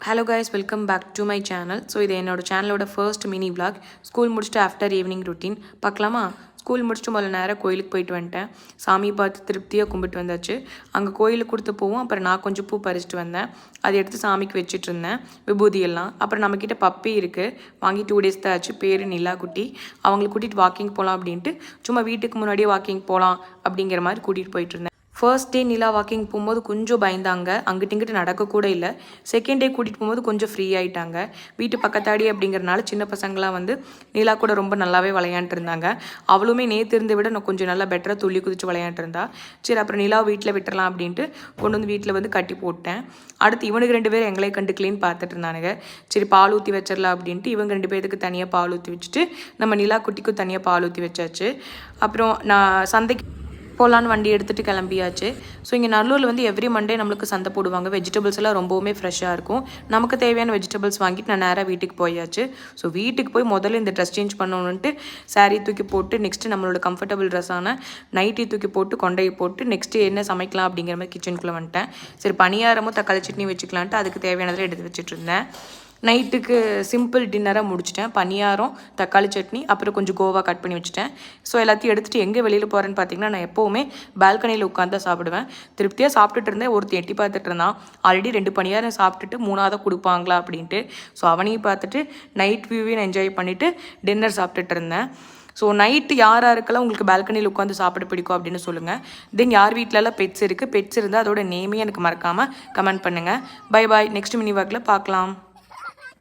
Hello guys, welcome back to my channel. So இது என்னோட சேனலோட ஃபர்ஸ்ட் மினி vlog. ஸ்கூல் முடிச்சுட்டு ஆஃப்டர் ஈவினிங் ரொட்டீன் பார்க்கலாமா? ஸ்கூல் முடிச்சுட்டு முதல்ல நேராக கோயிலுக்கு போயிட்டு வந்துட்டேன். சாமி பார்த்து திருப்தியாக கும்பிட்டு வந்தாச்சு. அங்கே கோயிலுக்கு கொடுத்து போவோம். அப்புறம் நான் கொஞ்சம் பூ பறிச்சுட்டு வந்தேன். அதை எடுத்து சாமிக்கு வச்சுட்டு இருந்தேன் விபூதியெல்லாம். அப்புறம் நம்மக்கிட்ட பப்பி இருக்குது, வாங்கி 2 days தான் ஆச்சு. பேர் நிலா குட்டி. அவங்களை கூட்டிகிட்டு வாக்கிங் போகலாம் அப்படின்ட்டு சும்மா வீட்டுக்கு முன்னாடியே வாக்கிங் போகலாம் அப்படிங்கிற மாதிரி கூட்டிகிட்டு போயிட்டு இருந்தேன். ஃபர்ஸ்ட் டே நிலா வாக்கிங் போகும்போது கொஞ்சம் பயந்தாங்க, அங்கிட்டு இங்கிட்டு நடக்கக்கூட இல்லை. செகண்ட் டே கூட்டிகிட்டு போகும்போது கொஞ்சம் ஃப்ரீ ஆகிட்டாங்க. வீட்டு பக்கத்தாடி அப்படிங்கிறனால சின்ன பசங்களாம் வந்து நிலா கூட ரொம்ப நல்லாவே விளையாண்டு இருந்தாங்க. அவளுமே நேற்று இருந்த விட நான் கொஞ்சம் நல்லா பெட்டராக துள்ளி குதிச்சு விளையாண்டு இருந்தா. சரி அப்புறம் நிலா வீட்டில் விட்டுறலாம் அப்படின்ட்டு கொண்டு வந்து வீட்டில் வந்து கட்டி போட்டேன். அடுத்து இவனுக்கு 2 பேரும் எங்களே கண்டுக்கலேன்னு பார்த்துட்டு இருந்தானுங்க. சரி பால் ஊற்றி வச்சிடலாம் அப்படின்ட்டு இவங்க 2 பேருக்கு தனியாக பால் ஊற்றி வச்சுட்டு நம்ம நிலா குட்டிக்கும் தனியாக பால் ஊற்றி வச்சாச்சு. அப்புறம் நான் சந்தைக்கு போகலான்னு வண்டி எடுத்துகிட்டு கிளம்பியாச்சு. ஸோ இங்கே நல்லூரில் வந்து எவ்ரி மண்டே நம்மளுக்கு சந்தை போடுவாங்க. வெஜிடபிள்ஸ் எல்லாம் ரொம்பவுமே ஃப்ரெஷ்ஷாக இருக்கும். நமக்கு தேவையான வெஜிடபிள்ஸ் வாங்கிட்டு நான் நேராக வீட்டுக்கு போயாச்சு. ஸோ வீட்டுக்கு போய் முதல்ல இந்த ட்ரெஸ் சேஞ்ச் பண்ணணுன்ட்டு சாரீ தூக்கி போட்டு நெக்ஸ்ட்டு நம்மளோட கம்ஃபர்டபுள் ட்ரெஸ்ஸான நைட்டி தூக்கி போட்டு கொண்டையை போட்டு நெக்ஸ்ட்டு என்ன சமைக்கலாம் அப்படிங்கிற மாதிரி கிச்சனுக்குள்ளே வந்துட்டேன். சரி பணியாரமும் தக்காளி சட்னி வச்சுக்கலான்ட்டு அதுக்கு தேவையானதில் எடுத்து வச்சுட்டு இருந்தேன். நைட்டுக்கு சிம்பிள் டின்னராக முடிச்சிட்டேன். பனியாரம், தக்காளி சட்னி, அப்புறம் கொஞ்சம் கோவா கட் பண்ணி வச்சுட்டேன். ஸோ எல்லாத்தையும் எடுத்துகிட்டு எங்கே வெளியில் போகிறேன்னு பார்த்தீங்கன்னா, நான் எப்போவுமே பால்கனியில் உட்காந்து தான் சாப்பிடுவேன். திருப்தியாக சாப்பிட்டுட்டு இருந்தேன். ஒருத்தர் எட்டி பார்த்துட்டு இருந்தான். ஆல்ரெடி 2 பனியாரம் சாப்பிட்டுட்டு 3ஆவதாக கொடுப்பாங்களா அப்படின்ட்டு. ஸோ அவனையும் பார்த்துட்டு நைட் வியூவையும் என்ஜாய் பண்ணிவிட்டு டின்னர் சாப்பிட்டுட்டு இருந்தேன். ஸோ நைட்டு யாருக்கெல்லாம் உங்களுக்கு பால்கனியில் உட்காந்து சாப்பிட பிடிக்கும் அப்படின்னு சொல்லுங்கள். தென் யார் வீட்டிலலாம் பெட்ஸ் இருக்குது, பெட்ஸ் இருந்தால் அதோட நேமே எனக்கு மறக்காமல் கமெண்ட் பண்ணுங்கள். பை பாய், நெக்ஸ்ட் மினி வாக்கில் பார்க்கலாம்.